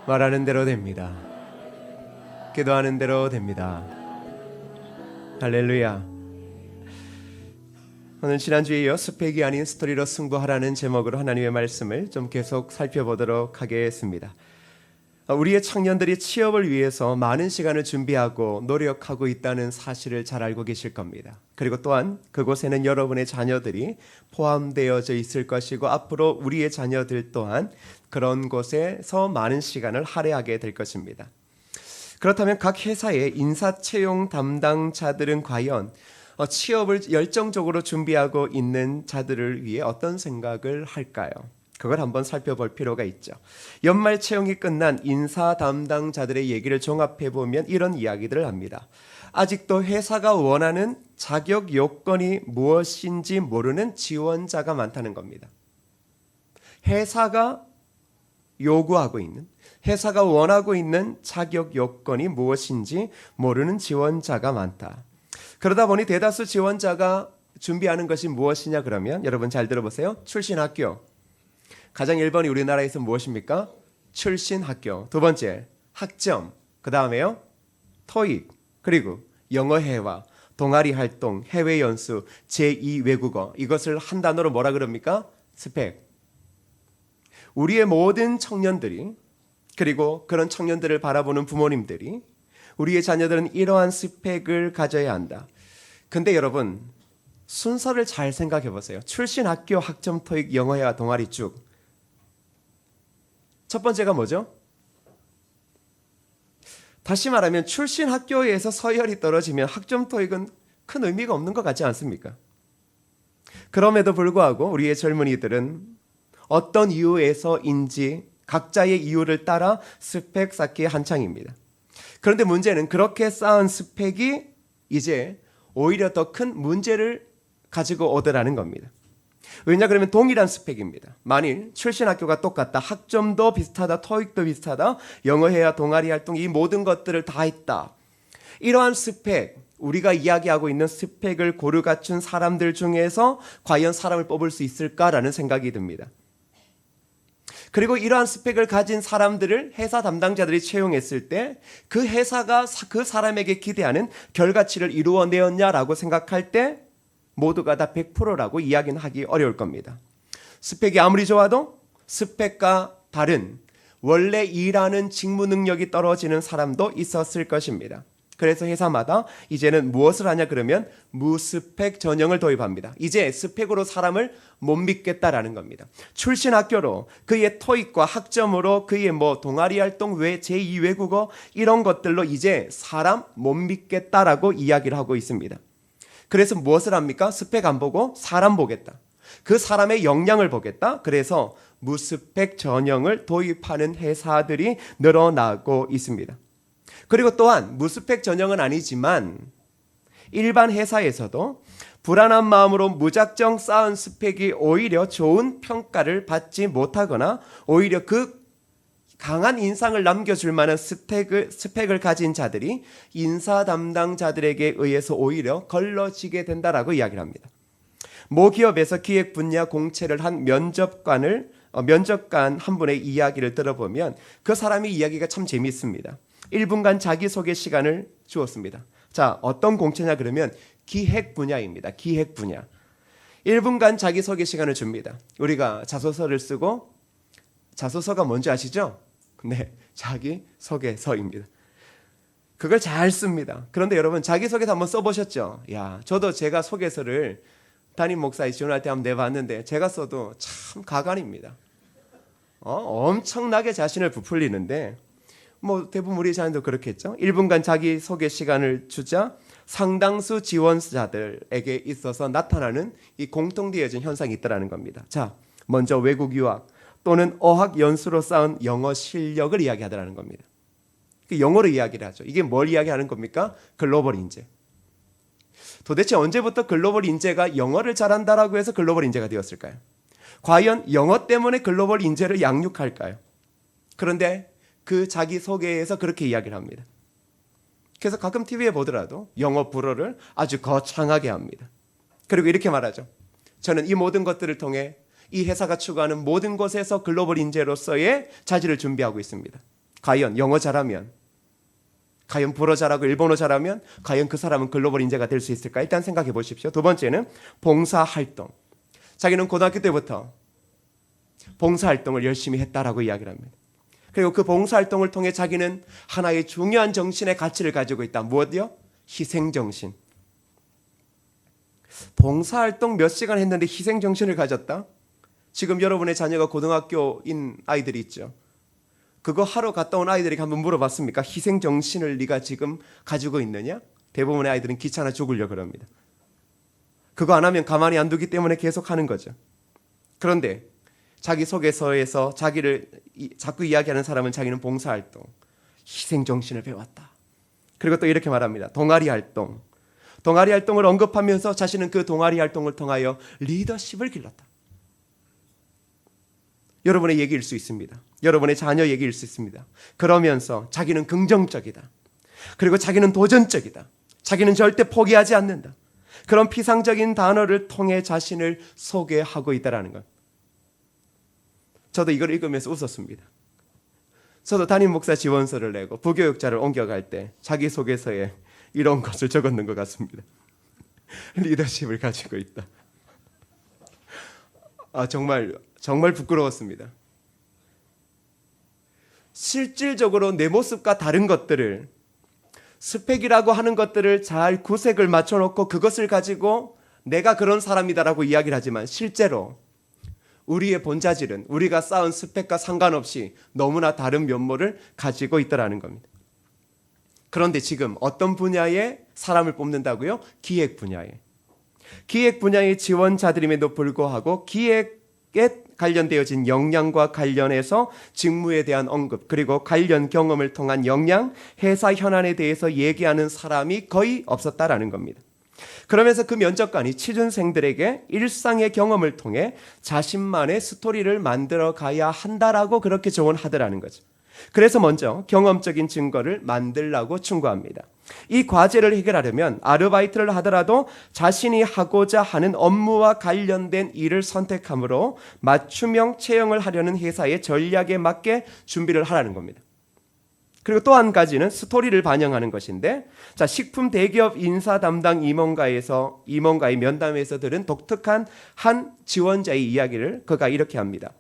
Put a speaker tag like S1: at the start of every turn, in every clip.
S1: 말하는 대로 됩니다. 기도하는 대로 됩니다. 할렐루야. 오늘 지난주에 이어 스펙이 아닌 스토리로 승부하라는 제목으로 하나님의 말씀을 좀 계속 살펴보도록 하겠습니다. 우리의 청년들이 취업을 위해서 많은 시간을 준비하고 노력하고 있다는 사실을 잘 알고 계실 겁니다. 그리고 또한 그곳에는 여러분의 자녀들이 포함되어져 있을 것이고 앞으로 우리의 자녀들 또한 그런 곳에서 많은 시간을 할애하게 될 것입니다. 그렇다면 각 회사의 인사 채용 담당자들은 과연 취업을 열정적으로 준비하고 있는 자들을 위해 어떤 생각을 할까요? 그걸 한번 살펴볼 필요가 있죠. 연말 채용이 끝난 인사 담당자들의 얘기를 종합해 보면 이런 이야기들을 합니다. 아직도 회사가 원하는 자격 요건이 무엇인지 모르는 지원자가 많다는 겁니다. 회사가 요구하고 있는, 회사가 원하고 있는 자격 요건이 무엇인지 모르는 지원자가 많다. 그러다 보니 대다수 지원자가 준비하는 것이 무엇이냐 그러면 여러분 잘 들어보세요. 출신 학교. 가장 1번이 우리나라에서 무엇입니까? 출신 학교. 두 번째, 학점. 그 다음에요, 토익. 그리고 영어 회화, 동아리 활동, 해외 연수, 제2 외국어. 이것을 한 단어로 뭐라 그럽니까? 스펙. 우리의 모든 청년들이, 그리고 그런 청년들을 바라보는 부모님들이, 우리의 자녀들은 이러한 스펙을 가져야 한다. 근데 여러분, 순서를 잘 생각해 보세요. 출신 학교, 학점, 토익, 영어 회화, 동아리 쭉. 첫 번째가 뭐죠? 다시 말하면 출신 학교에서 서열이 떨어지면 학점 토익은 큰 의미가 없는 것 같지 않습니까? 그럼에도 불구하고 우리의 젊은이들은 어떤 이유에서인지 각자의 이유를 따라 스펙 쌓기에 한창입니다. 그런데 문제는 그렇게 쌓은 스펙이 이제 오히려 더 큰 문제를 가지고 오더라는 겁니다. 왜냐 그러면 동일한 스펙입니다. 만일 출신 학교가 똑같다, 학점도 비슷하다, 토익도 비슷하다, 영어 회화, 동아리 활동 이 모든 것들을 다 했다. 이러한 스펙, 우리가 이야기하고 있는 스펙을 고루 갖춘 사람들 중에서 과연 사람을 뽑을 수 있을까라는 생각이 듭니다. 그리고 이러한 스펙을 가진 사람들을 회사 담당자들이 채용했을 때 그 회사가 그 사람에게 기대하는 결과치를 이루어내었냐라고 생각할 때 모두가 다 100%라고 이야기는 하기 어려울 겁니다. 스펙이 아무리 좋아도 스펙과 다른 원래 일하는 직무 능력이 떨어지는 사람도 있었을 것입니다. 그래서 회사마다 이제는 무엇을 하냐 그러면 무스펙 전형을 도입합니다. 이제 스펙으로 사람을 못 믿겠다라는 겁니다. 출신 학교로 그의 토익과 학점으로 그의 동아리 활동 외 제2 외국어 이런 것들로 이제 사람 못 믿겠다라고 이야기를 하고 있습니다. 그래서 무엇을 합니까? 스펙 안 보고 사람 보겠다. 그 사람의 역량을 보겠다. 그래서 무스펙 전형을 도입하는 회사들이 늘어나고 있습니다. 그리고 또한 무스펙 전형은 아니지만 일반 회사에서도 불안한 마음으로 무작정 쌓은 스펙이 오히려 좋은 평가를 받지 못하거나 오히려 그 강한 인상을 남겨줄 만한 스펙을 가진 자들이 인사 담당자들에게 의해서 오히려 걸러지게 된다라고 이야기를 합니다. 모 기업에서 기획 분야 공채를 한 면접관 한 분의 이야기를 들어보면 그 사람의 이야기가 참 재미있습니다. 1분간 자기소개 시간을 주었습니다. 자, 어떤 공채냐 그러면 기획 분야입니다. 기획 분야. 1분간 자기소개 시간을 줍니다. 우리가 자소서를 쓰고 자소서가 뭔지 아시죠? 네, 자기소개서입니다. 그걸 잘 씁니다. 그런데 여러분 자기소개서 한번 써보셨죠? 야, 저도 제가 소개서를 담임 목사에 지원할 때 한번 내봤는데 제가 써도 참 가관입니다. 엄청나게 자신을 부풀리는데 대부분 우리 자녀도 그렇겠죠. 1분간 자기소개 시간을 주자 상당수 지원자들에게 있어서 나타나는 이 공통되어진 현상이 있다는 겁니다. 자, 먼저 외국 유학 또는 어학 연수로 쌓은 영어 실력을 이야기하더라는 겁니다. 영어로 이야기를 하죠. 이게 뭘 이야기하는 겁니까? 글로벌 인재. 도대체 언제부터 글로벌 인재가 영어를 잘한다라고 해서 글로벌 인재가 되었을까요? 과연 영어 때문에 글로벌 인재를 양육할까요? 그런데 그 자기소개에서 그렇게 이야기를 합니다. 그래서 가끔 TV에 보더라도 영어 불어를 아주 거창하게 합니다. 그리고 이렇게 말하죠. 저는 이 모든 것들을 통해 이 회사가 추구하는 모든 곳에서 글로벌 인재로서의 자질을 준비하고 있습니다. 과연 영어 잘하면, 과연 불어 잘하고 일본어 잘하면 과연 그 사람은 글로벌 인재가 될 수 있을까? 일단 생각해 보십시오. 두 번째는 봉사활동. 자기는 고등학교 때부터 봉사활동을 열심히 했다라고 이야기를 합니다. 그리고 그 봉사활동을 통해 자기는 하나의 중요한 정신의 가치를 가지고 있다. 무엇이요? 희생정신. 봉사활동 몇 시간 했는데 희생정신을 가졌다? 지금 여러분의 자녀가 고등학교인 아이들이 있죠. 그거 하러 갔다 온 아이들에게 한번 물어봤습니까? 희생정신을 네가 지금 가지고 있느냐? 대부분의 아이들은 귀찮아 죽으려고 그럽니다. 그거 안 하면 가만히 안 두기 때문에 계속 하는 거죠. 그런데 자기 소개서에서 자기를 자꾸 이야기하는 사람은 자기는 봉사활동, 희생정신을 배웠다. 그리고 또 이렇게 말합니다. 동아리 활동. 동아리 활동을 언급하면서 자신은 그 동아리 활동을 통하여 리더십을 길렀다. 여러분의 얘기일 수 있습니다. 여러분의 자녀 얘기일 수 있습니다. 그러면서 자기는 긍정적이다. 그리고 자기는 도전적이다. 자기는 절대 포기하지 않는다. 그런 피상적인 단어를 통해 자신을 소개하고 있다는 것. 저도 이걸 읽으면서 웃었습니다. 저도 담임 목사 지원서를 내고 부교육자를 옮겨갈 때 자기소개서에 이런 것을 적었는 것 같습니다. 리더십을 가지고 있다. 정말 부끄러웠습니다. 실질적으로 내 모습과 다른 것들을, 스펙이라고 하는 것들을 잘 구색을 맞춰놓고 그것을 가지고 내가 그런 사람이다라고 이야기를 하지만 실제로 우리의 본자질은 우리가 쌓은 스펙과 상관없이 너무나 다른 면모를 가지고 있다라는 겁니다. 그런데 지금 어떤 분야에 사람을 뽑는다고요? 기획 분야에. 기획 분야의 지원자들임에도 불구하고 기획에 관련되어진 역량과 관련해서 직무에 대한 언급, 그리고 관련 경험을 통한 역량, 회사 현안에 대해서 얘기하는 사람이 거의 없었다라는 겁니다. 그러면서 그 면접관이 취준생들에게 일상의 경험을 통해 자신만의 스토리를 만들어 가야 한다라고 그렇게 조언하더라는 거죠. 그래서 먼저 경험적인 증거를 만들라고 충고합니다. 이 과제를 해결하려면 아르바이트를 하더라도 자신이 하고자 하는 업무와 관련된 일을 선택함으로 맞춤형 채용을 하려는 회사의 전략에 맞게 준비를 하라는 겁니다. 그리고 또 한 가지는 스토리를 반영하는 것인데, 자, 식품 대기업 인사 담당 임원과의 면담에서 들은 독특한 한 지원자의 이야기를 그가 이렇게 합니다.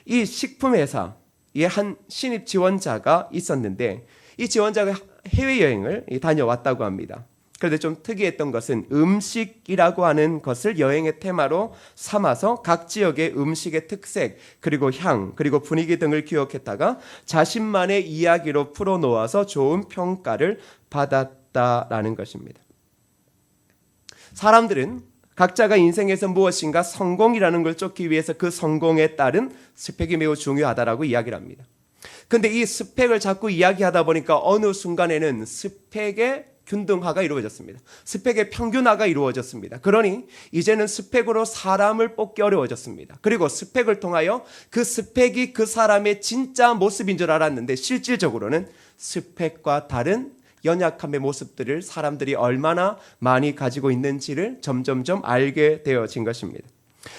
S1: 이 식품 회사에 한 신입 지원자가 있었는데 이 지원자가 해외여행을 다녀왔다고 합니다. 그런데 좀 특이했던 것은 음식이라고 하는 것을 여행의 테마로 삼아서 각 지역의 음식의 특색, 그리고 향, 그리고 분위기 등을 기억했다가 자신만의 이야기로 풀어놓아서 좋은 평가를 받았다라는 것입니다. 사람들은 각자가 인생에서 무엇인가 성공이라는 걸 쫓기 위해서 그 성공에 따른 스펙이 매우 중요하다라고 이야기를 합니다. 근데 이 스펙을 자꾸 이야기하다 보니까 어느 순간에는 스펙의 균등화가 이루어졌습니다. 스펙의 평균화가 이루어졌습니다. 그러니 이제는 스펙으로 사람을 뽑기 어려워졌습니다. 그리고 스펙을 통하여 그 스펙이 그 사람의 진짜 모습인 줄 알았는데 실질적으로는 스펙과 다른 연약함의 모습들을 사람들이 얼마나 많이 가지고 있는지를 점점점 알게 되어진 것입니다.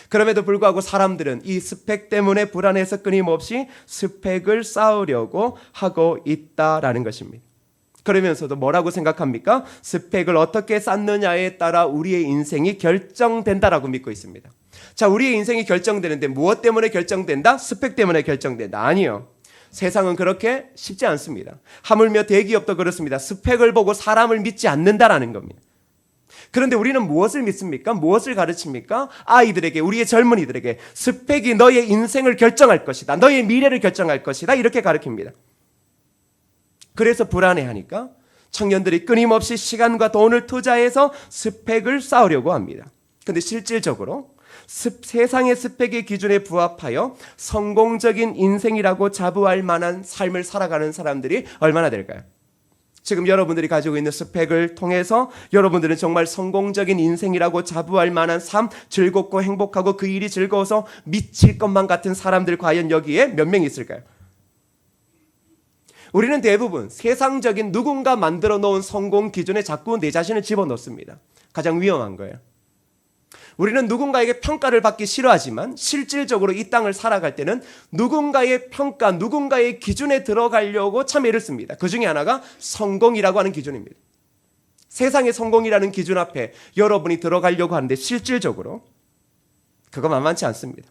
S1: 그럼에도 불구하고 사람들은 이 스펙 때문에 불안해서 끊임없이 스펙을 쌓으려고 하고 있다라는 것입니다. 그러면서도 뭐라고 생각합니까? 스펙을 어떻게 쌓느냐에 따라 우리의 인생이 결정된다라고 믿고 있습니다. 자, 우리의 인생이 결정되는데 무엇 때문에 결정된다? 스펙 때문에 결정된다. 아니요. 세상은 그렇게 쉽지 않습니다. 하물며 대기업도 그렇습니다. 스펙을 보고 사람을 믿지 않는다라는 겁니다. 그런데 우리는 무엇을 믿습니까? 무엇을 가르칩니까? 아이들에게, 우리의 젊은이들에게 스펙이 너의 인생을 결정할 것이다. 너의 미래를 결정할 것이다. 이렇게 가르칩니다. 그래서 불안해하니까 청년들이 끊임없이 시간과 돈을 투자해서 스펙을 쌓으려고 합니다. 그런데 실질적으로 세상의 스펙의 기준에 부합하여 성공적인 인생이라고 자부할 만한 삶을 살아가는 사람들이 얼마나 될까요? 지금 여러분들이 가지고 있는 스펙을 통해서 여러분들은 정말 성공적인 인생이라고 자부할 만한 삶, 즐겁고 행복하고 그 일이 즐거워서 미칠 것만 같은 사람들 과연 여기에 몇 명 있을까요? 우리는 대부분 세상적인 누군가 만들어 놓은 성공 기준에 자꾸 내 자신을 집어넣습니다. 가장 위험한 거예요. 우리는 누군가에게 평가를 받기 싫어하지만 실질적으로 이 땅을 살아갈 때는 누군가의 평가, 누군가의 기준에 들어가려고 참 애를 씁니다. 그 중에 하나가 성공이라고 하는 기준입니다. 세상의 성공이라는 기준 앞에 여러분이 들어가려고 하는데 실질적으로 그거 만만치 않습니다.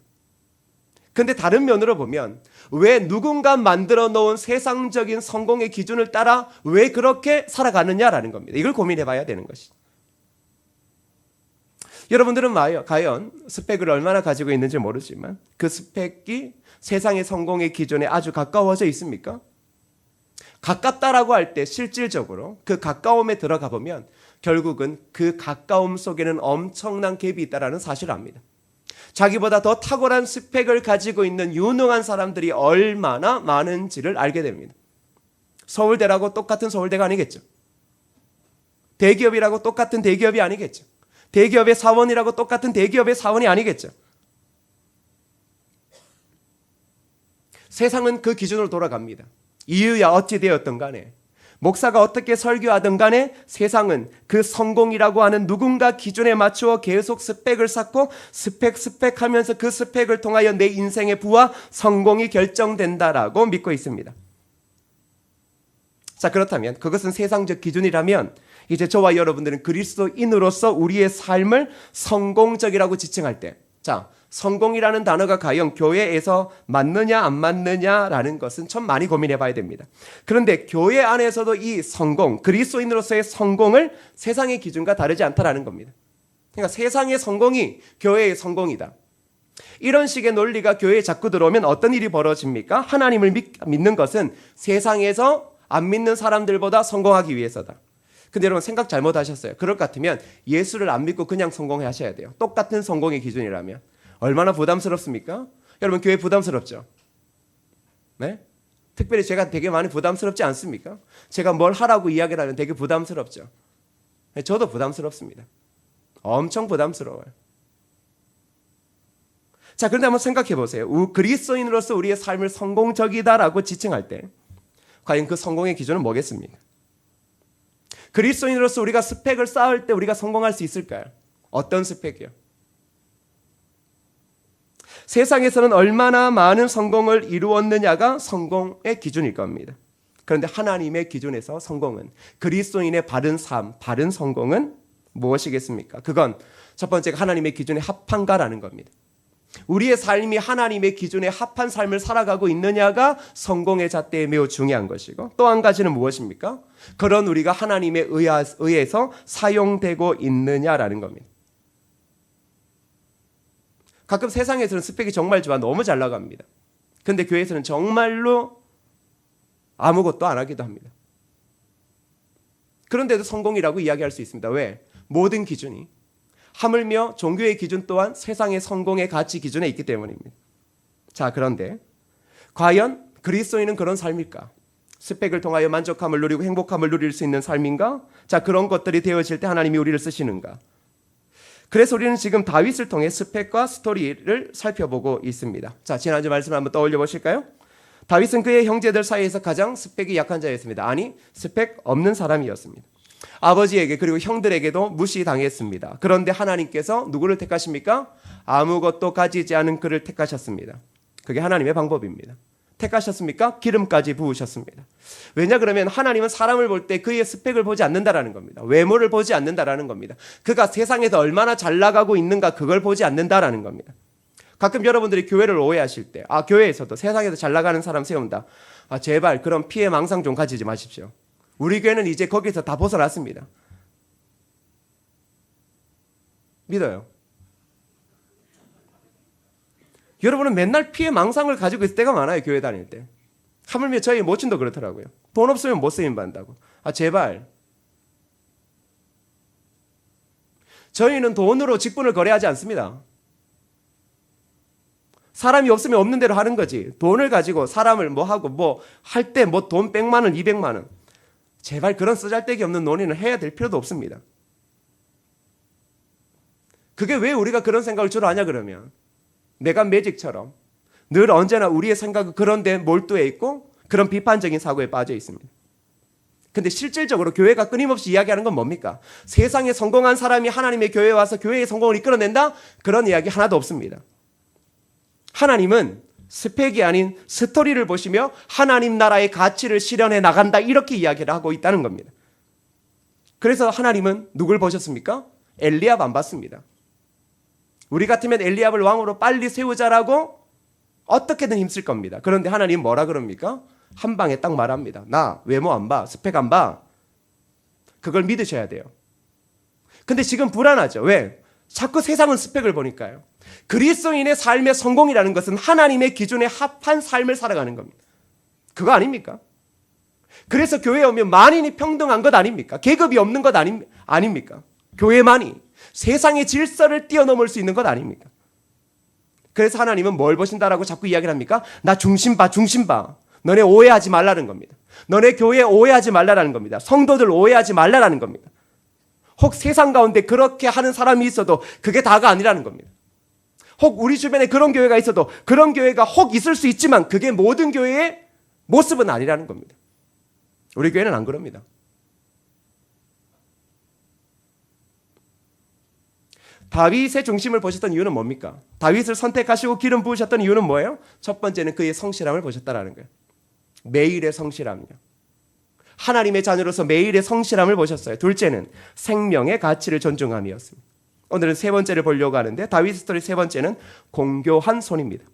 S1: 근데 다른 면으로 보면 왜 누군가 만들어 놓은 세상적인 성공의 기준을 따라 왜 그렇게 살아가느냐라는 겁니다. 이걸 고민해 봐야 되는 것이죠. 여러분들은 과연 스펙을 얼마나 가지고 있는지 모르지만 그 스펙이 세상의 성공의 기준에 아주 가까워져 있습니까? 가깝다라고 할 때 실질적으로 그 가까움에 들어가 보면 결국은 그 가까움 속에는 엄청난 갭이 있다는 사실을 압니다. 자기보다 더 탁월한 스펙을 가지고 있는 유능한 사람들이 얼마나 많은지를 알게 됩니다. 서울대라고 똑같은 서울대가 아니겠죠. 대기업이라고 똑같은 대기업이 아니겠죠. 대기업의 사원이라고 똑같은 대기업의 사원이 아니겠죠. 세상은 그 기준으로 돌아갑니다. 이유야 어찌 되었든 간에, 목사가 어떻게 설교하든 간에 세상은 그 성공이라고 하는 누군가 기준에 맞추어 계속 스펙을 쌓고 스펙하면서 그 스펙을 통하여 내 인생의 부와 성공이 결정된다라고 믿고 있습니다. 자, 그렇다면 그것은 세상적 기준이라면 이제 저와 여러분들은 그리스도인으로서 우리의 삶을 성공적이라고 지칭할 때, 자, 성공이라는 단어가 과연 교회에서 맞느냐 안 맞느냐라는 것은 참 많이 고민해 봐야 됩니다. 그런데 교회 안에서도 이 성공, 그리스도인으로서의 성공을 세상의 기준과 다르지 않다라는 겁니다. 그러니까 세상의 성공이 교회의 성공이다. 이런 식의 논리가 교회에 자꾸 들어오면 어떤 일이 벌어집니까? 하나님을 믿는 것은 세상에서 안 믿는 사람들보다 성공하기 위해서다. 근데 여러분 생각 잘못하셨어요. 그럴 것 같으면 예수를 안 믿고 그냥 성공하셔야 돼요. 똑같은 성공의 기준이라면. 얼마나 부담스럽습니까? 여러분 교회 부담스럽죠? 네? 특별히 제가 되게 많이 부담스럽지 않습니까? 제가 뭘 하라고 이야기를 하면 되게 부담스럽죠? 네, 저도 부담스럽습니다. 엄청 부담스러워요. 자, 그런데 한번 생각해 보세요. 그리스도인으로서 우리의 삶을 성공적이다라고 지칭할 때 과연 그 성공의 기준은 뭐겠습니까? 그리스도인으로서 우리가 스펙을 쌓을 때 우리가 성공할 수 있을까요? 어떤 스펙이요? 세상에서는 얼마나 많은 성공을 이루었느냐가 성공의 기준일 겁니다. 그런데 하나님의 기준에서 성공은, 그리스도인의 바른 삶, 바른 성공은 무엇이겠습니까? 그건 첫 번째가 하나님의 기준에 합한가라는 겁니다. 우리의 삶이 하나님의 기준에 합한 삶을 살아가고 있느냐가 성공의 잣대에 매우 중요한 것이고, 또 한 가지는 무엇입니까? 그런 우리가 하나님에 의해서 사용되고 있느냐라는 겁니다. 가끔 세상에서는 스펙이 정말 좋아 너무 잘 나갑니다. 그런데 교회에서는 정말로 아무것도 안 하기도 합니다. 그런데도 성공이라고 이야기할 수 있습니다. 왜? 모든 기준이, 하물며 종교의 기준 또한 세상의 성공의 가치 기준에 있기 때문입니다. 자, 그런데 과연 그리스도인은 그런 삶일까? 스펙을 통하여 만족함을 누리고 행복함을 누릴 수 있는 삶인가? 자, 그런 것들이 되어질 때 하나님이 우리를 쓰시는가? 그래서 우리는 지금 다윗을 통해 스펙과 스토리를 살펴보고 있습니다. 자, 지난주 말씀을 한번 떠올려 보실까요? 다윗은 그의 형제들 사이에서 가장 스펙이 약한 자였습니다. 아니, 스펙 없는 사람이었습니다. 아버지에게 그리고 형들에게도 무시당했습니다. 그런데 하나님께서 누구를 택하십니까? 아무것도 가지지 않은 그를 택하셨습니다. 그게 하나님의 방법입니다. 택하셨습니까? 기름까지 부으셨습니다. 왜냐 그러면 하나님은 사람을 볼 때 그의 스펙을 보지 않는다라는 겁니다. 외모를 보지 않는다라는 겁니다. 그가 세상에서 얼마나 잘 나가고 있는가 그걸 보지 않는다라는 겁니다. 가끔 여러분들이 교회를 오해하실 때, 교회에서도 세상에서 잘 나가는 사람 세운다. 제발 그런 피해 망상 좀 가지지 마십시오. 우리 교회는 이제 거기서 다 벗어났습니다. 믿어요. 여러분은 맨날 피해 망상을 가지고 있을 때가 많아요. 교회 다닐 때. 하물며 저희 모친도 그렇더라고요. 돈 없으면 못 쓰임 받는다고. 제발. 저희는 돈으로 직분을 거래하지 않습니다. 사람이 없으면 없는 대로 하는 거지. 돈을 가지고 사람을 뭐 하고 뭐 할 때 뭐 돈 100만 원, 200만 원. 제발 그런 쓰잘데기 없는 논의는 해야 될 필요도 없습니다. 그게 왜 우리가 그런 생각을 주로 하냐 그러면, 내가 매직처럼 늘 언제나 우리의 생각은 그런 데 몰두해 있고 그런 비판적인 사고에 빠져 있습니다. 근데 실질적으로 교회가 끊임없이 이야기하는 건 뭡니까? 세상에 성공한 사람이 하나님의 교회에 와서 교회의 성공을 이끌어낸다? 그런 이야기 하나도 없습니다. 하나님은 스펙이 아닌 스토리를 보시며 하나님 나라의 가치를 실현해 나간다, 이렇게 이야기를 하고 있다는 겁니다. 그래서 하나님은 누굴 보셨습니까? 엘리압 안 봤습니다. 우리 같으면 엘리압을 왕으로 빨리 세우자라고 어떻게든 힘쓸 겁니다. 그런데 하나님 뭐라 그럽니까? 한 방에 딱 말합니다. 나 외모 안 봐, 스펙 안 봐. 그걸 믿으셔야 돼요. 근데 지금 불안하죠. 왜? 자꾸 세상은 스펙을 보니까요. 그리스도인의 삶의 성공이라는 것은 하나님의 기준에 합한 삶을 살아가는 겁니다. 그거 아닙니까? 그래서 교회에 오면 만인이 평등한 것 아닙니까? 계급이 없는 것 아닙니까? 교회만이 세상의 질서를 뛰어넘을 수 있는 것 아닙니까? 그래서 하나님은 뭘 보신다라고 자꾸 이야기를 합니까? 나 중심 봐, 중심 봐. 너네 오해하지 말라는 겁니다. 너네 교회 오해하지 말라는 겁니다. 성도들 오해하지 말라는 겁니다. 혹 세상 가운데 그렇게 하는 사람이 있어도 그게 다가 아니라는 겁니다. 혹 우리 주변에 그런 교회가 있어도 그런 교회가 혹 있을 수 있지만 그게 모든 교회의 모습은 아니라는 겁니다. 우리 교회는 안 그럽니다. 다윗의 중심을 보셨던 이유는 뭡니까? 다윗을 선택하시고 기름 부으셨던 이유는 뭐예요? 첫 번째는 그의 성실함을 보셨다라는 거예요. 매일의 성실함이요. 하나님의 자녀로서 매일의 성실함을 보셨어요. 둘째는 생명의 가치를 존중함이었습니다. 오늘은 세 번째를 보려고 하는데 다윗 스토리 세 번째는 공교한 손입니다.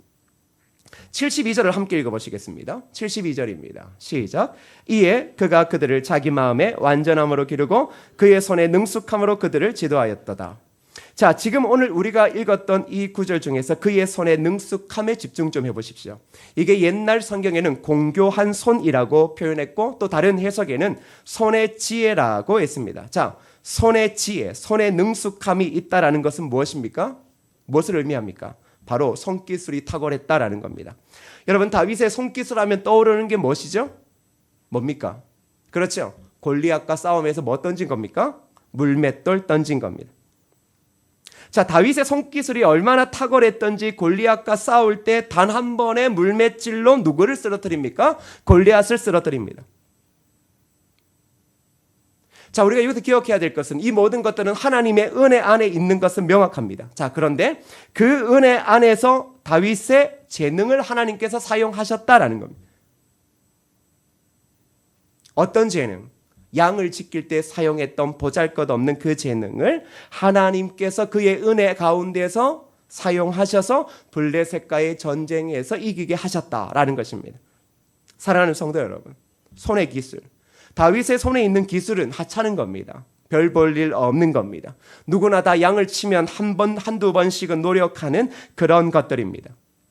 S1: 72절을 함께 읽어보시겠습니다. 72절입니다. 시작. 이에 그가 그들을 자기 마음에 완전함으로 기르고 그의 손에 능숙함으로 그들을 지도하였도다. 자, 지금 오늘 우리가 읽었던 이 구절 중에서 그의 손에 능숙함에 집중 좀 해보십시오. 이게 옛날 성경에는 공교한 손이라고 표현했고 또 다른 해석에는 손의 지혜라고 했습니다. 자, 손의 지혜, 손의 능숙함이 있다라는 것은 무엇입니까? 무엇을 의미합니까? 바로 손기술이 탁월했다라는 겁니다. 여러분, 다윗의 손기술 하면 떠오르는 게 무엇이죠? 뭡니까? 그렇죠. 골리앗과 싸움에서 뭐 던진 겁니까? 물맷돌 던진 겁니다. 자, 다윗의 손기술이 얼마나 탁월했던지 골리앗과 싸울 때 단 한 번의 물맷질로 누구를 쓰러뜨립니까? 골리앗을 쓰러뜨립니다. 자, 우리가 여기서 기억해야 될 것은 이 모든 것들은 하나님의 은혜 안에 있는 것은 명확합니다. 자, 그런데 그 은혜 안에서 다윗의 재능을 하나님께서 사용하셨다라는 겁니다. 어떤 재능? 양을 지킬 때 사용했던 보잘것없는 그 재능을 하나님께서 그의 은혜 가운데서 사용하셔서 블레셋과의 전쟁에서 이기게 하셨다라는 것입니다. 사랑하는 성도 여러분, 손의 기술, 다윗의 손에 있는 기술은 하찮은 겁니다. 별 볼 일 없는 겁니다. 누구나 다 양을 치면 한 번, 한두 번씩은 노력하는 그런 것들입니다.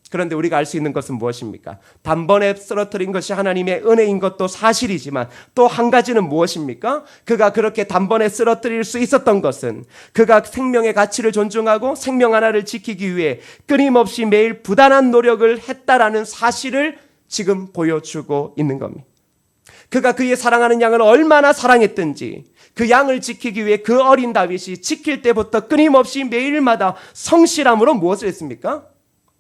S1: 그런데 우리가 알 수 있는 것은 무엇입니까? 단번에 쓰러뜨린 것이 하나님의 은혜인 것도 사실이지만 또 한 가지는 무엇입니까? 그가 그렇게 단번에 쓰러뜨릴 수 있었던 것은 그가 생명의 가치를 존중하고 생명 하나를 지키기 위해 끊임없이 매일 부단한 노력을 했다라는 사실을 지금 보여주고 있는 겁니다. 그가 그의 사랑하는 양을 얼마나 사랑했든지 그 양을 지키기 위해 그 어린 다윗이 지킬 때부터 끊임없이 매일마다 성실함으로 무엇을 했습니까?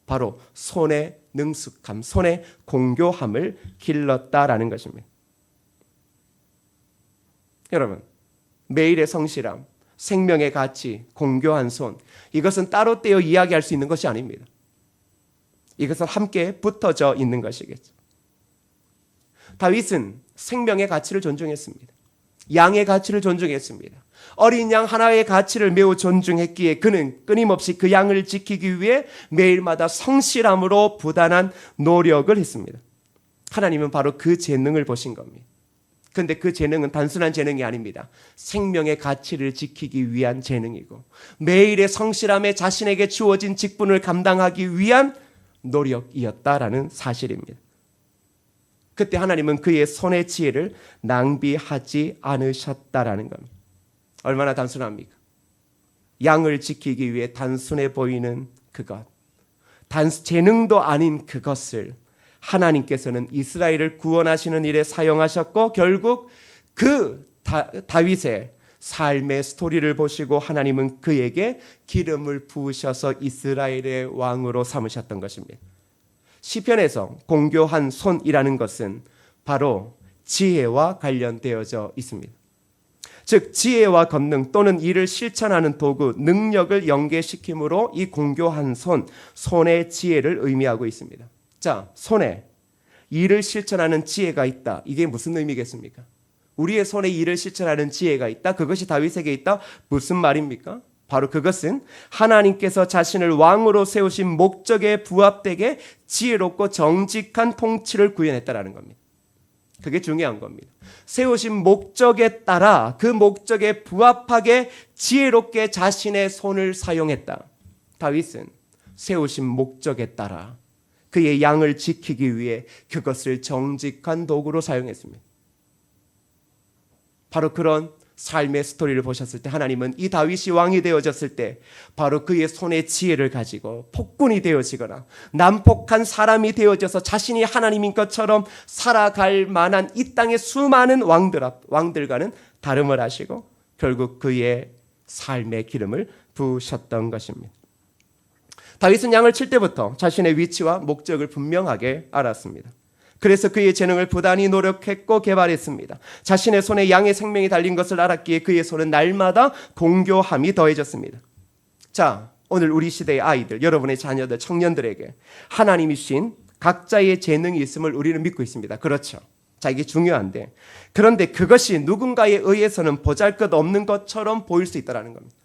S1: 바로 손의 능숙함, 손의 공교함을 길렀다라는 것입니다. 여러분, 매일의 성실함, 생명의 가치, 공교한 손, 이것은 따로 떼어 이야기할 수 있는 것이 아닙니다. 이것은 함께 붙어져 있는 것이겠죠. 다윗은 생명의 가치를 존중했습니다. 양의 가치를 존중했습니다. 어린 양 하나의 가치를 매우 존중했기에 그는 끊임없이 그 양을 지키기 위해 매일마다 성실함으로 부단한 노력을 했습니다. 하나님은 바로 그 재능을 보신 겁니다. 그런데 그 재능은 단순한 재능이 아닙니다. 생명의 가치를 지키기 위한 재능이고 매일의 성실함에 자신에게 주어진 직분을 감당하기 위한 노력이었다라는 사실입니다. 그때 하나님은 그의 손의 지혜를 낭비하지 않으셨다라는 겁니다. 얼마나 단순합니까? 양을 지키기 위해 단순해 보이는 그것, 재능도 아닌 그것을 하나님께서는 이스라엘을 구원하시는 일에 사용하셨고 결국 그 다윗의 삶의 스토리를 보시고 하나님은 그에게 기름을 부으셔서 이스라엘의 왕으로 삼으셨던 것입니다. 시편에서 공교한 손이라는 것은 바로 지혜와 관련되어져 있습니다. 즉 지혜와 권능 또는 이를 실천하는 도구, 능력을 연계시킴으로 이 공교한 손의 지혜를 의미하고 있습니다. 자, 손에 일을 실천하는 지혜가 있다. 이게 무슨 의미겠습니까? 우리의 손에 일을 실천하는 지혜가 있다. 그것이 다윗에게 있다. 무슨 말입니까? 바로 그것은 하나님께서 자신을 왕으로 세우신 목적에 부합되게 지혜롭고 정직한 통치를 구현했다라는 겁니다. 그게 중요한 겁니다. 세우신 목적에 따라 그 목적에 부합하게 지혜롭게 자신의 손을 사용했다. 다윗은 세우신 목적에 따라 그의 양을 지키기 위해 그것을 정직한 도구로 사용했습니다. 바로 그런 삶의 스토리를 보셨을 때 하나님은 이 다윗이 왕이 되어졌을 때 바로 그의 손의 지혜를 가지고 폭군이 되어지거나 난폭한 사람이 되어져서 자신이 하나님인 것처럼 살아갈 만한 이 땅의 수많은 왕들과는 다름을 하시고 결국 그의 삶의 기름을 부으셨던 것입니다. 다윗은 양을 칠 때부터 자신의 위치와 목적을 분명하게 알았습니다. 그래서 그의 재능을 부단히 노력했고 개발했습니다. 자신의 손에 양의 생명이 달린 것을 알았기에 그의 손은 날마다 공교함이 더해졌습니다. 자, 오늘 우리 시대의 아이들, 여러분의 자녀들, 청년들에게 하나님이 주신 각자의 재능이 있음을 우리는 믿고 있습니다. 그렇죠. 자, 이게 중요한데 그런데 그것이 누군가에 의해서는 보잘것없는 것처럼 보일 수 있다는 겁니다.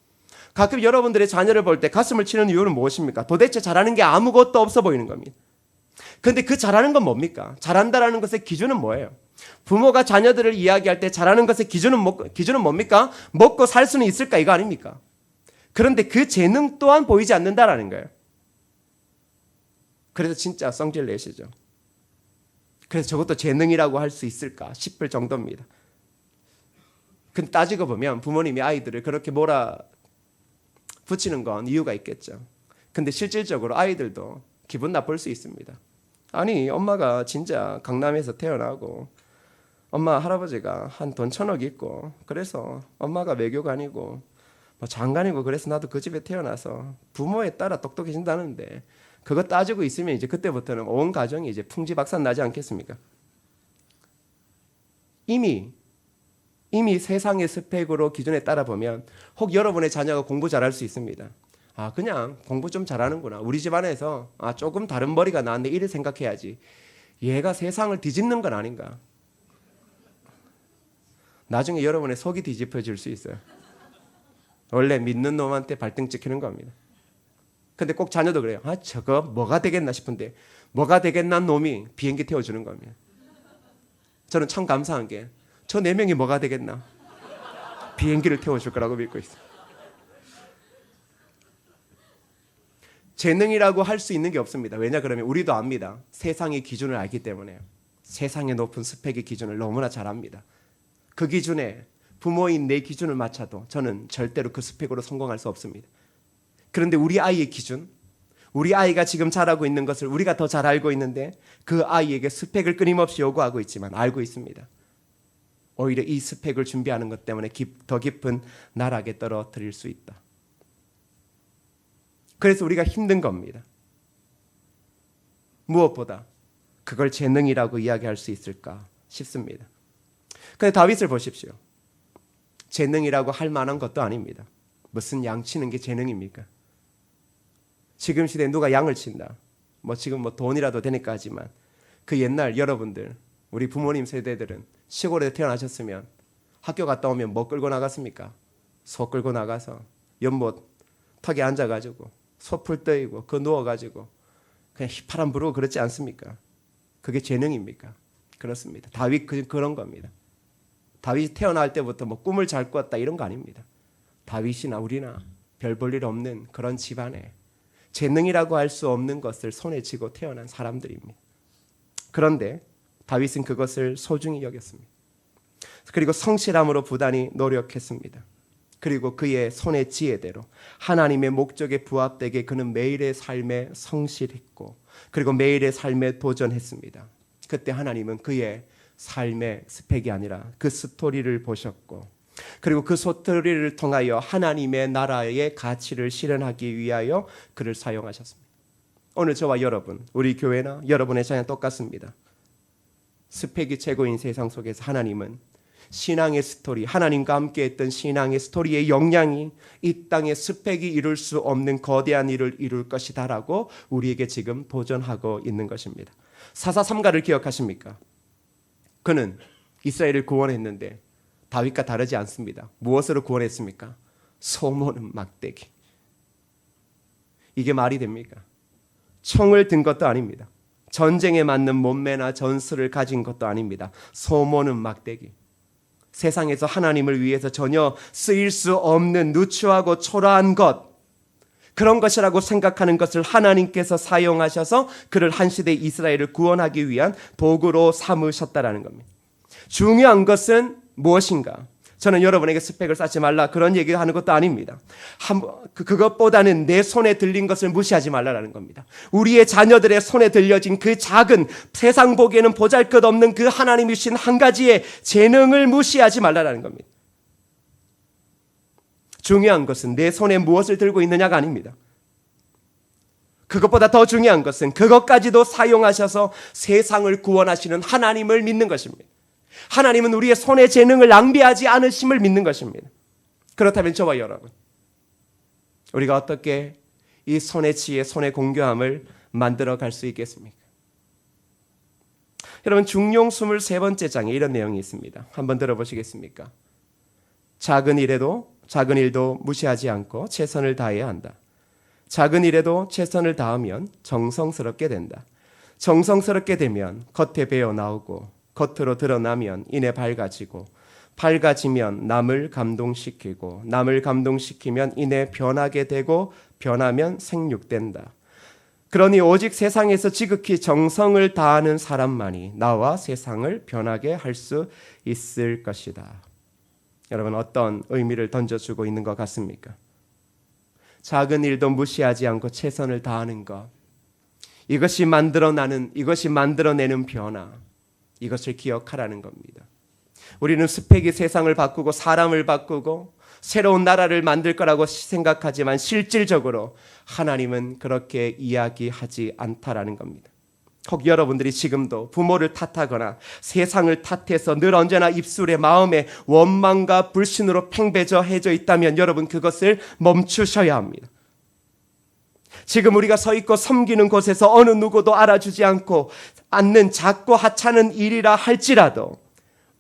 S1: 가끔 여러분들의 자녀를 볼 때 가슴을 치는 이유는 무엇입니까? 도대체 잘하는 게 아무것도 없어 보이는 겁니다. 그런데 그 잘하는 건 뭡니까? 잘한다라는 것의 기준은 뭐예요? 부모가 자녀들을 이야기할 때 잘하는 것의 기준은 뭡니까? 먹고 살 수는 있을까? 이거 아닙니까? 그런데 그 재능 또한 보이지 않는다라는 거예요. 그래서 진짜 성질 내시죠. 그래서 저것도 재능이라고 할 수 있을까 싶을 정도입니다. 근데 따지고 보면 부모님이 아이들을 그렇게 붙이는 건 이유가 있겠죠. 근데 실질적으로 아이들도 기분 나쁠 수 있습니다. 아니 엄마가 진짜 강남에서 태어나고 엄마 할아버지가 한 돈 1,000억 있고 그래서 엄마가 외교관이고 뭐 장관이고 그래서 나도 그 집에 태어나서 부모에 따라 똑똑해진다는데 그거 따지고 있으면 이제 그때부터는 온 가정이 이제 풍지박산 나지 않겠습니까? 이미 세상의 스펙으로 기준에 따라 보면 혹 여러분의 자녀가 공부 잘할 수 있습니다. 아 그냥 공부 좀 잘하는구나. 우리 집안에서 조금 다른 머리가 나왔네 이래 생각해야지. 얘가 세상을 뒤집는 건 아닌가. 나중에 여러분의 속이 뒤집혀질 수 있어요. 원래 믿는 놈한테 발등 찍히는 겁니다. 근데 꼭 자녀도 그래요. 저거 뭐가 되겠나 싶은데 뭐가 되겠나 놈이 비행기 태워주는 겁니다. 저는 참 감사한 게 저 4명이 뭐가 되겠나 비행기를 태워줄 거라고 믿고 있어요. 재능이라고 할 수 있는 게 없습니다. 왜냐 그러면 우리도 압니다. 세상의 기준을 알기 때문에요. 세상의 높은 스펙의 기준을 너무나 잘 압니다. 그 기준에 부모인 내 기준을 맞춰도 저는 절대로 그 스펙으로 성공할 수 없습니다. 그런데 우리 아이의 기준, 우리 아이가 지금 잘하고 있는 것을 우리가 더 잘 알고 있는데 그 아이에게 스펙을 끊임없이 요구하고 있지만 알고 있습니다. 오히려 이 스펙을 준비하는 것 때문에 더 깊은 나락에 떨어뜨릴 수 있다. 그래서 우리가 힘든 겁니다. 무엇보다 그걸 재능이라고 이야기할 수 있을까 싶습니다. 그런데 다윗을 보십시오. 재능이라고 할 만한 것도 아닙니다. 무슨 양 치는 게 재능입니까? 지금 시대에 누가 양을 친다. 지금 돈이라도 되니까 하지만 그 옛날 여러분들 우리 부모님 세대들은 시골에 태어나셨으면 학교 갔다 오면 뭐 끌고 나갔습니까? 소 끌고 나가서 연못 턱에 앉아가지고 소풀 떠이고 그 누워가지고 그냥 휘파람 부르고 그렇지 않습니까? 그게 재능입니까? 그렇습니다. 다윗 그런 겁니다. 다윗이 태어날 때부터 꿈을 잘 꾸었다 이런 거 아닙니다. 다윗이나 우리나 별 볼 일 없는 그런 집안에 재능이라고 할 수 없는 것을 손에 쥐고 태어난 사람들입니다. 그런데 다윗은 그것을 소중히 여겼습니다. 그리고 성실함으로 부단히 노력했습니다. 그리고 그의 손의 지혜대로 하나님의 목적에 부합되게 그는 매일의 삶에 성실했고 그리고 매일의 삶에 도전했습니다. 그때 하나님은 그의 삶의 스펙이 아니라 그 스토리를 보셨고 그리고 그 스토리를 통하여 하나님의 나라의 가치를 실현하기 위하여 그를 사용하셨습니다. 오늘 저와 여러분, 우리 교회나 여러분의 자녀 똑같습니다. 스펙이 최고인 세상 속에서 하나님은 신앙의 스토리, 하나님과 함께 했던 신앙의 스토리의 영향이 이 땅에 스펙이 이룰 수 없는 거대한 일을 이룰 것이다라고 우리에게 지금 도전하고 있는 것입니다. 사사삼가를 기억하십니까? 그는 이스라엘을 구원했는데 다윗과 다르지 않습니다. 무엇으로 구원했습니까? 소모는 막대기. 이게 말이 됩니까? 총을 든 것도 아닙니다. 전쟁에 맞는 몸매나 전술을 가진 것도 아닙니다. 소모는 막대기. 세상에서 하나님을 위해서 전혀 쓰일 수 없는 누추하고 초라한 것, 그런 것이라고 생각하는 것을 하나님께서 사용하셔서 그를 한 시대 이스라엘을 구원하기 위한 도구로 삼으셨다라는 겁니다. 중요한 것은 무엇인가? 저는 여러분에게 스펙을 쌓지 말라 그런 얘기를 하는 것도 아닙니다. 그것보다는 내 손에 들린 것을 무시하지 말라라는 겁니다. 우리의 자녀들의 손에 들려진 그 작은, 세상 보기에는 보잘것없는 그 하나님이 주신 한 가지의 재능을 무시하지 말라라는 겁니다. 중요한 것은 내 손에 무엇을 들고 있느냐가 아닙니다. 그것보다 더 중요한 것은 그것까지도 사용하셔서 세상을 구원하시는 하나님을 믿는 것입니다. 하나님은 우리의 손의 재능을 낭비하지 않으심을 믿는 것입니다. 그렇다면 저와 여러분, 우리가 어떻게 이 손의 지혜, 손의 공교함을 만들어 갈 수 있겠습니까? 여러분, 중용 23번째 장에 이런 내용이 있습니다. 한번 들어보시겠습니까? 작은 일도 무시하지 않고 최선을 다해야 한다. 작은 일에도 최선을 다하면 정성스럽게 된다. 정성스럽게 되면 겉에 배어 나오고 겉으로 드러나면 이내 밝아지고 밝아지면 남을 감동시키고 남을 감동시키면 이내 변하게 되고 변하면 생육된다. 그러니 오직 세상에서 지극히 정성을 다하는 사람만이 나와 세상을 변하게 할 수 있을 것이다. 여러분, 어떤 의미를 던져주고 있는 것 같습니까? 작은 일도 무시하지 않고 최선을 다하는 것, 이것이 만들어내는 변화, 이것을 기억하라는 겁니다. 우리는 스펙이 세상을 바꾸고 사람을 바꾸고 새로운 나라를 만들 거라고 생각하지만 실질적으로 하나님은 그렇게 이야기하지 않다라는 겁니다. 혹 여러분들이 지금도 부모를 탓하거나 세상을 탓해서 늘 언제나 입술에 마음에 원망과 불신으로 팽배해져 있다면 여러분, 그것을 멈추셔야 합니다. 지금 우리가 서 있고 섬기는 곳에서 어느 누구도 알아주지 않는 작고 하찮은 일이라 할지라도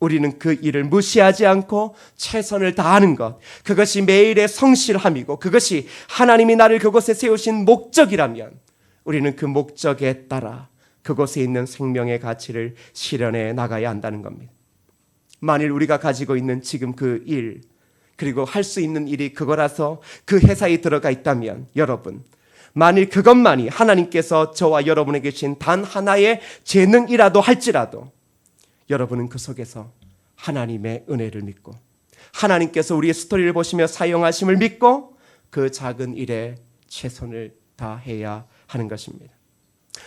S1: 우리는 그 일을 무시하지 않고 최선을 다하는 것, 그것이 매일의 성실함이고 그것이 하나님이 나를 그곳에 세우신 목적이라면 우리는 그 목적에 따라 그곳에 있는 생명의 가치를 실현해 나가야 한다는 겁니다. 만일 우리가 가지고 있는 지금 그 일, 그리고 할 수 있는 일이 그거라서 그 회사에 들어가 있다면 여러분, 만일 그것만이 하나님께서 저와 여러분에게 주신 단 하나의 재능이라도 할지라도 여러분은 그 속에서 하나님의 은혜를 믿고 하나님께서 우리의 스토리를 보시며 사용하심을 믿고 그 작은 일에 최선을 다해야 하는 것입니다.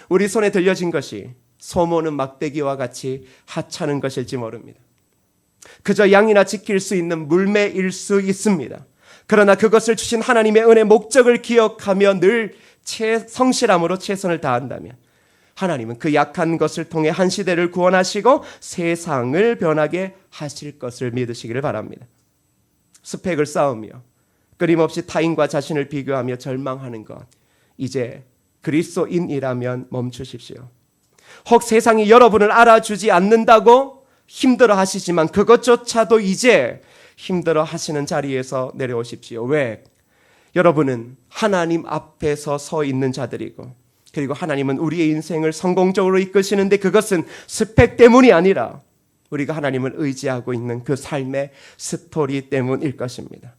S1: 우리 손에 들려진 것이 소모는 막대기와 같이 하찮은 것일지 모릅니다. 그저 양이나 지킬 수 있는 물매일 수 있습니다. 그러나 그것을 주신 하나님의 은혜 목적을 기억하며 늘 성실함으로 최선을 다한다면 하나님은 그 약한 것을 통해 한 시대를 구원하시고 세상을 변하게 하실 것을 믿으시기를 바랍니다. 스펙을 쌓으며 끊임없이 타인과 자신을 비교하며 절망하는 것, 이제 그리스도인이라면 멈추십시오. 혹 세상이 여러분을 알아주지 않는다고 힘들어 하시지만 그것조차도 이제 힘들어 하시는 자리에서 내려오십시오. 왜? 여러분은 하나님 앞에서 서 있는 자들이고, 그리고 하나님은 우리의 인생을 성공적으로 이끄시는데 그것은 스펙 때문이 아니라 우리가 하나님을 의지하고 있는 그 삶의 스토리 때문일 것입니다.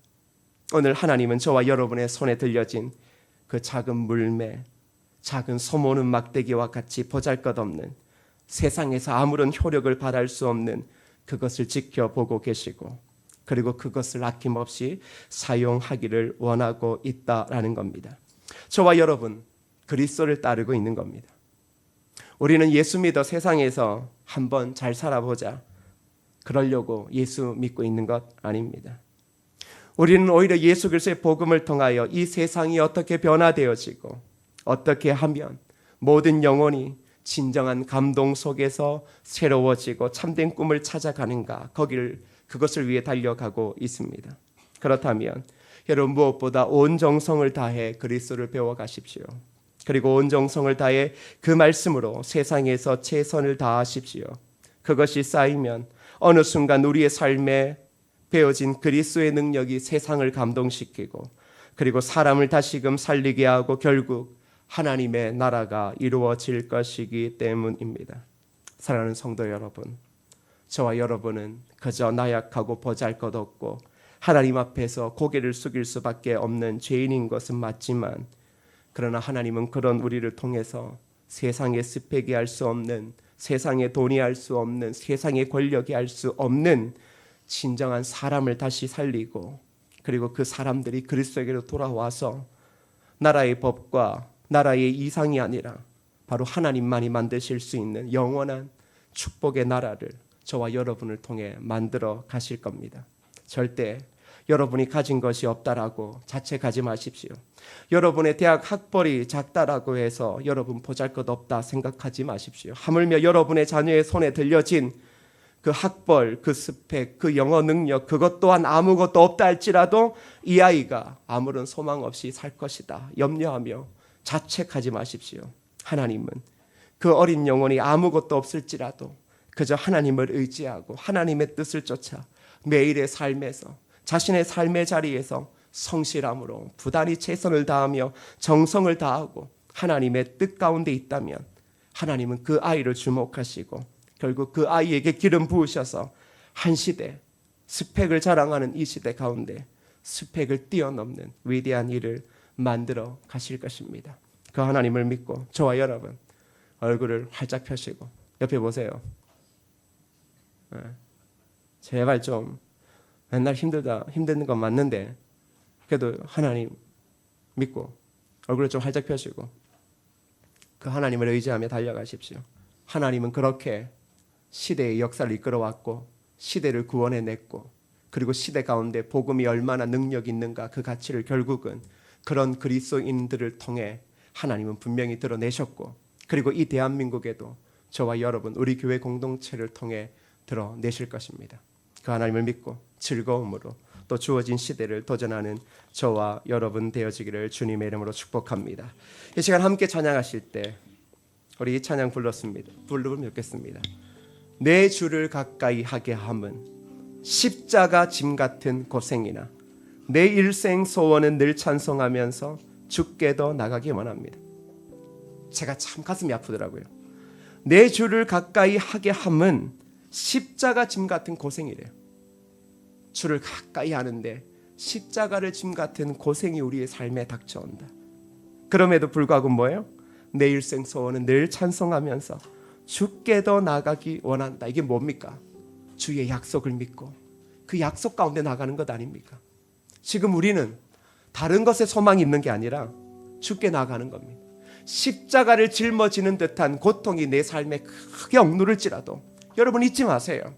S1: 오늘 하나님은 저와 여러분의 손에 들려진 그 작은 물매, 작은 소모는 막대기와 같이 보잘것없는, 세상에서 아무런 효력을 발할 수 없는 그것을 지켜보고 계시고, 그리고 그것을 아낌없이 사용하기를 원하고 있다라는 겁니다. 저와 여러분, 그리스도를 따르고 있는 겁니다. 우리는 예수 믿어 세상에서 한번 잘 살아보자, 그러려고 예수 믿고 있는 것 아닙니다. 우리는 오히려 예수 그리스도의 복음을 통하여 이 세상이 어떻게 변화되어지고 어떻게 하면 모든 영혼이 진정한 감동 속에서 새로워지고 참된 꿈을 찾아가는가, 그것을 위해 달려가고 있습니다. 그렇다면 여러분, 무엇보다 온 정성을 다해 그리스도를 배워가십시오. 그리고 온 정성을 다해 그 말씀으로 세상에서 최선을 다하십시오. 그것이 쌓이면 어느 순간 우리의 삶에 배어진 그리스도의 능력이 세상을 감동시키고, 그리고 사람을 다시금 살리게 하고 결국 하나님의 나라가 이루어질 것이기 때문입니다. 사랑하는 성도 여러분, 저와 여러분은 그저 나약하고 보잘것없고 하나님 앞에서 고개를 숙일 수밖에 없는 죄인인 것은 맞지만, 그러나 하나님은 그런 우리를 통해서 세상의 스펙이 할 수 없는, 세상의 돈이 할 수 없는, 세상의 권력이 할 수 없는 진정한 사람을 다시 살리고, 그리고 그 사람들이 그리스도에게로 돌아와서 나라의 법과 나라의 이상이 아니라 바로 하나님만이 만드실 수 있는 영원한 축복의 나라를 저와 여러분을 통해 만들어 가실 겁니다. 절대 여러분이 가진 것이 없다라고 자책하지 마십시오. 여러분의 대학 학벌이 작다라고 해서 여러분 보잘것없다 생각하지 마십시오. 하물며 여러분의 자녀의 손에 들려진 그 학벌, 그 스펙, 그 영어 능력, 그것 또한 아무것도 없다 할지라도 이 아이가 아무런 소망 없이 살 것이다 염려하며 자책하지 마십시오. 하나님은 그 어린 영혼이 아무것도 없을지라도 그저 하나님을 의지하고 하나님의 뜻을 쫓아 매일의 삶에서, 자신의 삶의 자리에서 성실함으로 부단히 최선을 다하며 정성을 다하고 하나님의 뜻 가운데 있다면, 하나님은 그 아이를 주목하시고 결국 그 아이에게 기름 부으셔서 한 시대, 스펙을 자랑하는 이 시대 가운데 스펙을 뛰어넘는 위대한 일을 만들어 가실 것입니다. 그 하나님을 믿고 저와 여러분 얼굴을 활짝 펴시고 옆에 보세요. 제발 좀, 맨날 힘든 건 맞는데 그래도 하나님 믿고 얼굴을 좀 활짝 펴시고 그 하나님을 의지하며 달려가십시오. 하나님은 그렇게 시대의 역사를 이끌어왔고 시대를 구원해냈고, 그리고 시대 가운데 복음이 얼마나 능력 있는가, 그 가치를 결국은 그런 그리스도인들을 통해 하나님은 분명히 드러내셨고, 그리고 이 대한민국에도 저와 여러분, 우리 교회 공동체를 통해 드러내실 것입니다. 그 하나님을 믿고 즐거움으로 또 주어진 시대를 도전하는 저와 여러분 되어지기를 주님의 이름으로 축복합니다. 이 시간 함께 찬양하실 때 우리 이 찬양 부르면 좋겠습니다. 내 주를 가까이 하게 함은 십자가 짐 같은 고생이나 내 일생 소원은 늘 찬송하면서 주께도 나가기 원합니다. 제가 참 가슴이 아프더라고요. 내 주를 가까이 하게 함은 십자가 짐 같은 고생이래요. 주를 가까이 하는데 십자가를 짐 같은 고생이 우리의 삶에 닥쳐온다. 그럼에도 불구하고 뭐예요? 내 일생 소원은 늘 찬송하면서 주께도 나가기 원한다. 이게 뭡니까? 주의 약속을 믿고 그 약속 가운데 나가는 것 아닙니까? 지금 우리는 다른 것에 소망이 있는 게 아니라 주께 나가는 겁니다. 십자가를 짊어지는 듯한 고통이 내 삶에 크게 억누를지라도 여러분 잊지 마세요.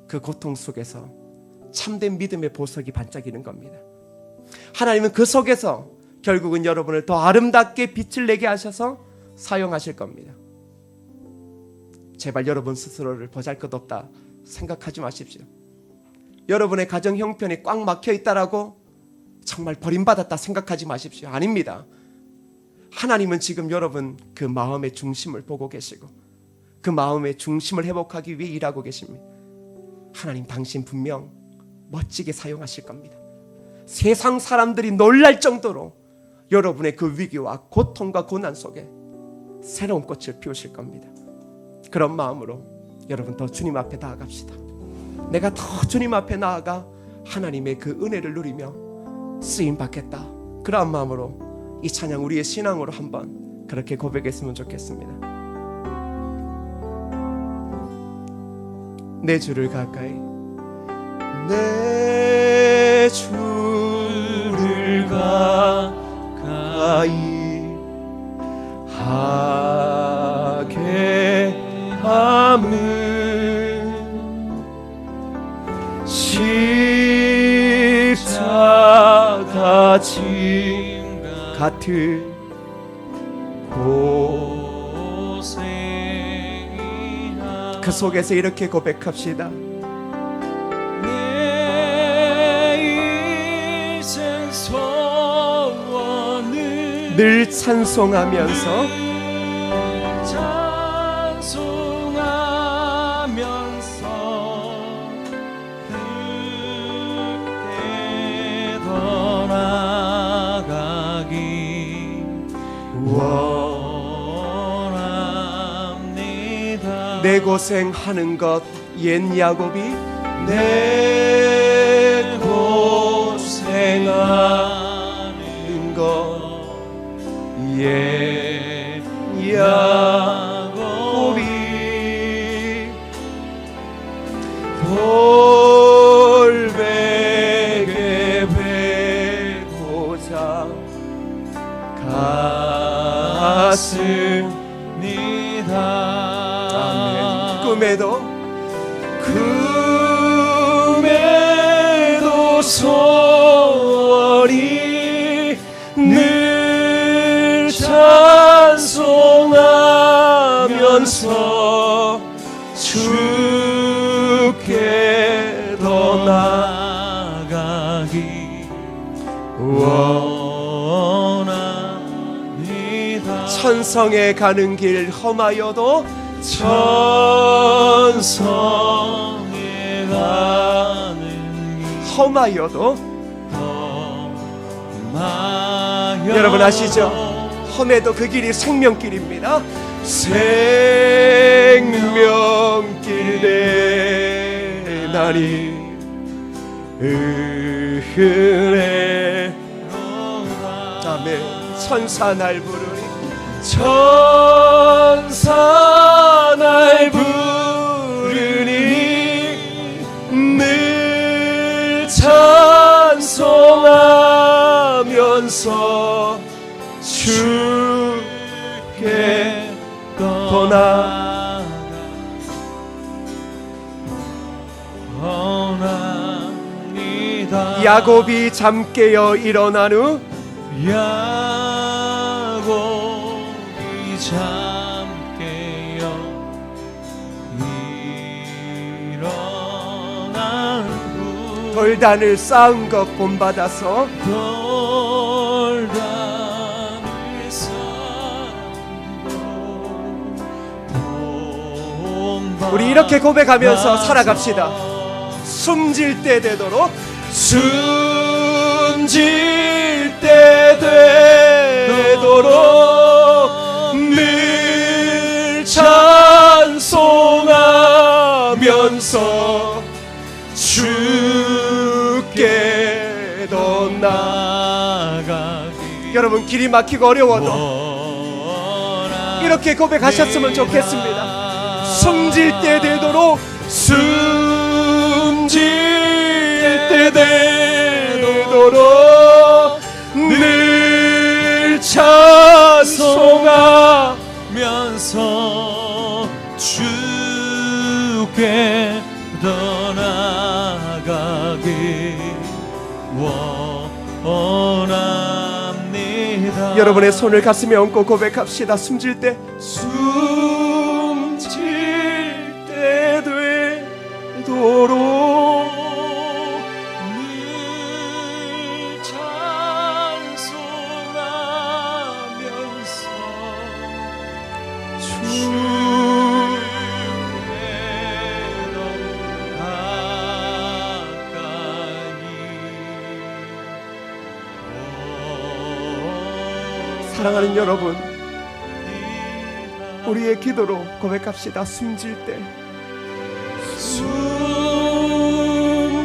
S1: 그 고통 속에서 참된 믿음의 보석이 반짝이는 겁니다. 하나님은 그 속에서 결국은 여러분을 더 아름답게 빛을 내게 하셔서 사용하실 겁니다. 제발 여러분 스스로를 보잘것없다 생각하지 마십시오. 여러분의 가정 형편이 꽉 막혀 있다라고 정말 버림받았다 생각하지 마십시오. 아닙니다. 하나님은 지금 여러분 그 마음의 중심을 보고 계시고 그 마음의 중심을 회복하기 위해 일하고 계십니다. 하나님 당신 분명 멋지게 사용하실 겁니다. 세상 사람들이 놀랄 정도로 여러분의 그 위기와 고통과 고난 속에 새로운 꽃을 피우실 겁니다. 그런 마음으로 여러분 더 주님 앞에 나아갑시다. 내가 더 주님 앞에 나아가 하나님의 그 은혜를 누리며 쓰임 받겠다. 그런 마음으로 이 찬양 우리의 신앙으로 한번 그렇게 고백했으면 좋겠습니다. 내 주를 가까이, 내 주를 가까이 하게 함은 십자가 짐 같은 고생 그 속에서 이렇게 고백합시다.
S2: 내 인생 소원을
S1: 늘 찬송하면서
S2: 그렇게 더 나아가기 원합니다.
S1: 내 고생하는 것 옛 야곱이
S2: 내 고생하는 것
S1: 옛
S2: 야곱이
S1: 돌베개 베고자 갔습니다. 아멘. 꿈에도 소원이 늘 찬송하면서 주께 더
S2: 나아가기 원합니다.
S1: 천성에 가는 길 험하여도
S2: 천성에 가는
S1: 험하여도
S2: 험하여도
S1: 여러분 아시죠? 험해도 그 길이 생명길입니다. 생명길 되나니 은혜로다. 아멘. 천사 날 부르니 천사 날 부르니 늘 찬송하면서 주께 떠나
S2: 원합니다.
S1: 야곱이 잠 깨어 일어난 후
S2: 야곱이 잠 깨어 일어난 후
S1: 돌단을 쌓은 것 본받아서
S2: 돌담을 쌓고 본받아서
S1: 우리 이렇게 고백하면서 살아갑시다. 숨질 때 되도록 숨질 때 되도록 늘 찬송하면서 주께 더 나아가기. 여러분 길이 막히고 어려워도 이렇게 고백하셨으면 좋겠습니다. 숨질 때 되도록 숨질 때 되도록 늘 찬송하면서
S2: 주께 떠나가기 원합니다.
S1: 여러분의 손을 가슴에 얹고 고백합시다. 숨질 때 되도록
S2: 늘 찬송하면서 주께로 가까이.
S1: 사랑하는 여러분, 우리의 기도로 고백합시다. 숨질 때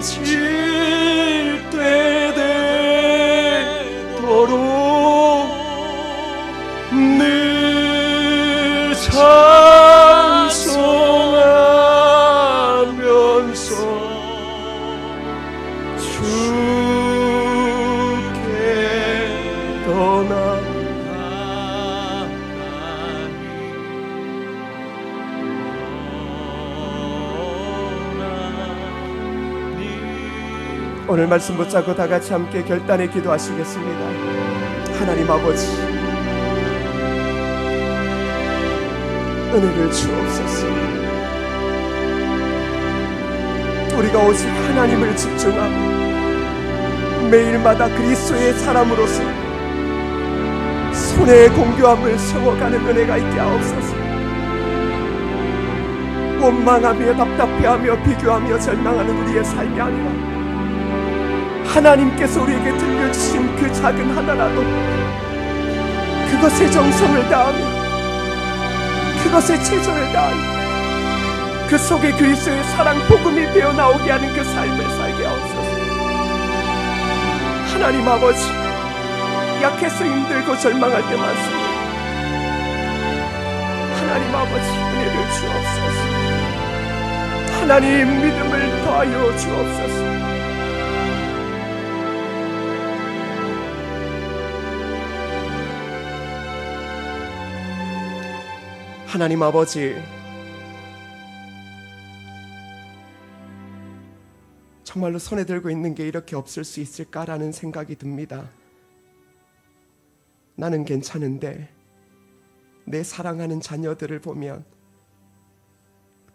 S1: 숨질 때 되도록 늘 찬송하면서 주께 떠나 오늘 말씀 붙잡고 다 같이 함께 결단의 기도하시겠습니다. 하나님 아버지, 은혜를 주옵소서. 우리가 오직 하나님을 집중하고 매일마다 그리스도의 사람으로서 손의 공교함을 세워가는 은혜가 있게 하옵소서. 원망하며 답답해하며 비교하며 절망하는 우리의 삶이 아니라 하나님께서 우리에게 들려주신 그 작은 하나라도 그것에 정성을 다하며 그것에 최선을 다하며 그 속에 그리스도의 사랑 복음이 배어나오게 하는 그 삶을 살게 하옵소서. 하나님 아버지, 약해서 힘들고 절망할 때 많습니다. 하나님 아버지, 은혜를 주옵소서. 하나님, 믿음을 더하여 주옵소서. 하나님 아버지, 정말로 손에 들고 있는 게 이렇게 없을 수 있을까라는 생각이 듭니다. 나는 괜찮은데 내 사랑하는 자녀들을 보면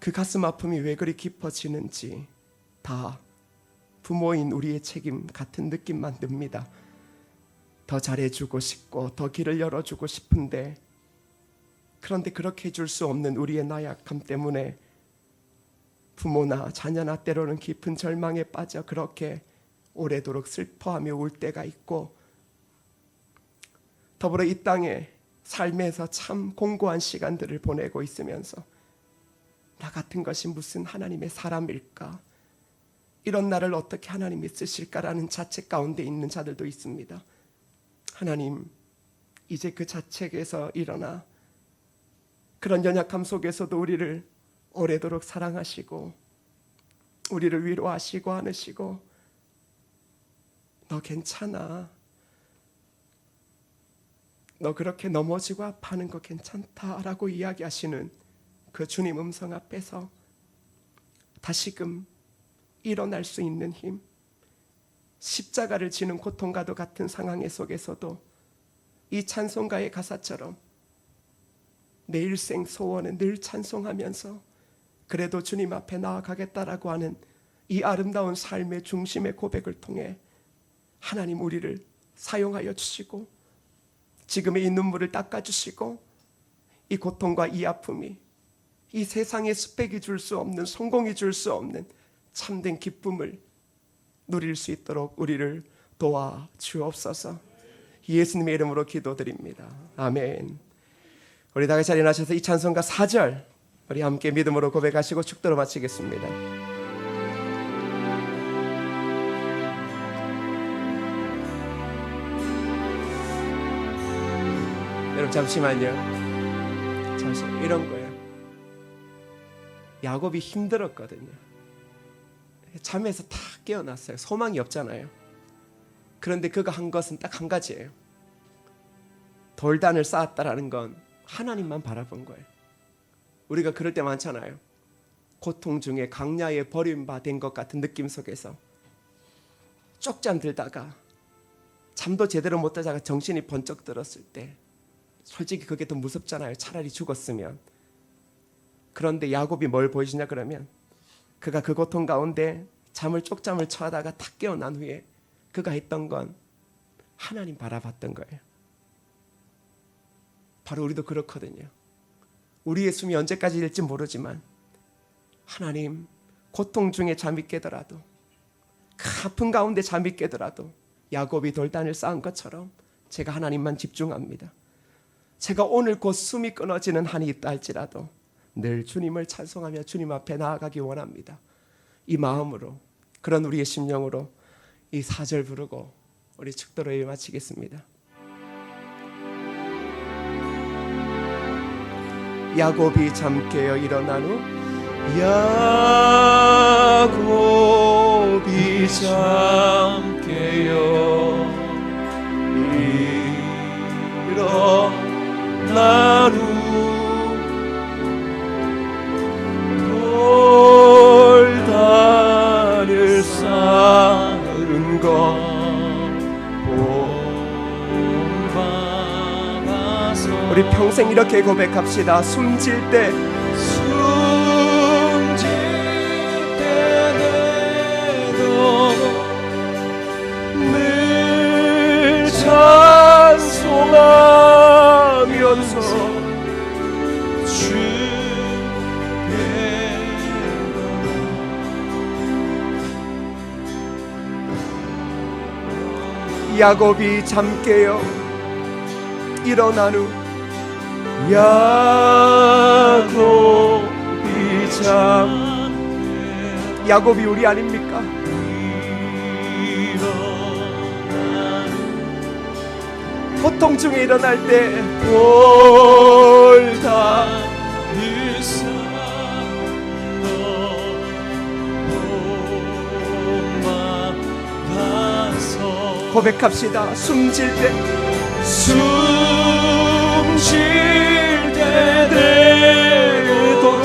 S1: 그 가슴 아픔이 왜 그리 깊어지는지 다 부모인 우리의 책임 같은 느낌만 듭니다. 더 잘해주고 싶고 더 길을 열어주고 싶은데, 그런데 그렇게 해줄 수 없는 우리의 나약함 때문에 부모나 자녀나 때로는 깊은 절망에 빠져 그렇게 오래도록 슬퍼하며 울 때가 있고, 더불어 이 땅에 삶에서 참 공고한 시간들을 보내고 있으면서 나 같은 것이 무슨 하나님의 사람일까, 이런 나를 어떻게 하나님이 쓰실까라는 자책 가운데 있는 자들도 있습니다. 하나님, 이제 그 자책에서 일어나 그런 연약함 속에서도 우리를 오래도록 사랑하시고 우리를 위로하시고 안으시고 너 괜찮아, 너 그렇게 넘어지고 아파하는 거 괜찮다라고 이야기하시는 그 주님 음성 앞에서 다시금 일어날 수 있는 힘, 십자가를 지는 고통과도 같은 상황의 속에서도 이 찬송가의 가사처럼 내 일생 소원은 늘 찬송하면서 그래도 주님 앞에 나아가겠다라고 하는 이 아름다운 삶의 중심의 고백을 통해 하나님 우리를 사용하여 주시고 지금의 이 눈물을 닦아주시고 이 고통과 이 아픔이 이 세상의 스펙이 줄 수 없는, 성공이 줄 수 없는 참된 기쁨을 누릴 수 있도록 우리를 도와주옵소서. 예수님의 이름으로 기도드립니다. 아멘. 우리 다 같이 일어나셔서 이 찬송가 4절 우리 함께 믿음으로 고백하시고 축도로 마치겠습니다. 여러분 잠시만요. 이런 거예요. 야곱이 힘들었거든요. 잠에서 다 깨어났어요. 소망이 없잖아요. 그런데 그가 한 것은 딱 한 가지예요. 돌단을 쌓았다라는 건 하나님만 바라본 거예요. 우리가 그럴 때 많잖아요. 고통 중에 강야에 버림받은 것 같은 느낌 속에서 쪽잠 들다가 잠도 제대로 못 자다가 정신이 번쩍 들었을 때 솔직히 그게 더 무섭잖아요. 차라리 죽었으면. 그런데 야곱이 뭘 보여주냐 그러면 그가 그 고통 가운데 쪽잠을 쳐하다가 탁 깨어난 후에 그가 했던 건 하나님 바라봤던 거예요. 바로 우리도 그렇거든요. 우리의 숨이 언제까지 될지 모르지만 하나님, 고통 중에 잠이 깨더라도 그 아픈 가운데 잠이 깨더라도 야곱이 돌단을 쌓은 것처럼 제가 하나님만 집중합니다. 제가 오늘 곧 숨이 끊어지는 한이 있다 할지라도 늘 주님을 찬송하며 주님 앞에 나아가기 원합니다. 이 마음으로, 그런 우리의 심령으로 이 4절 부르고 우리 축도를 마치겠습니다. 야곱이 잠 깨어 일어난 후
S2: 야곱이 잠 깨어 일어난 후 돌단을 쌓은 것
S1: 우리 평생 이렇게 고백합시다. 숨질 때
S2: 내
S1: 야곱이 잠 깨어 일어난 후
S2: 야곱이 잠
S1: 야곱이 우리 아닙니까? 고통 중에 일어날 때 옳다 고백합시다. 숨질 때
S2: 되도록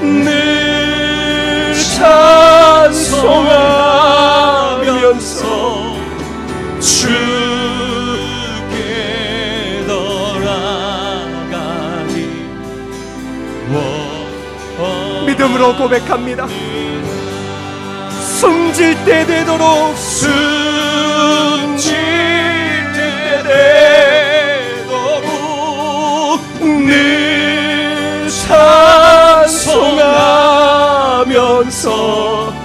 S2: 늘 찬송하면서 주께 돌아가니
S1: 믿음으로 고백합니다. 숨질 때 되도록
S2: 숨질 때 되도록 늘 찬송하면서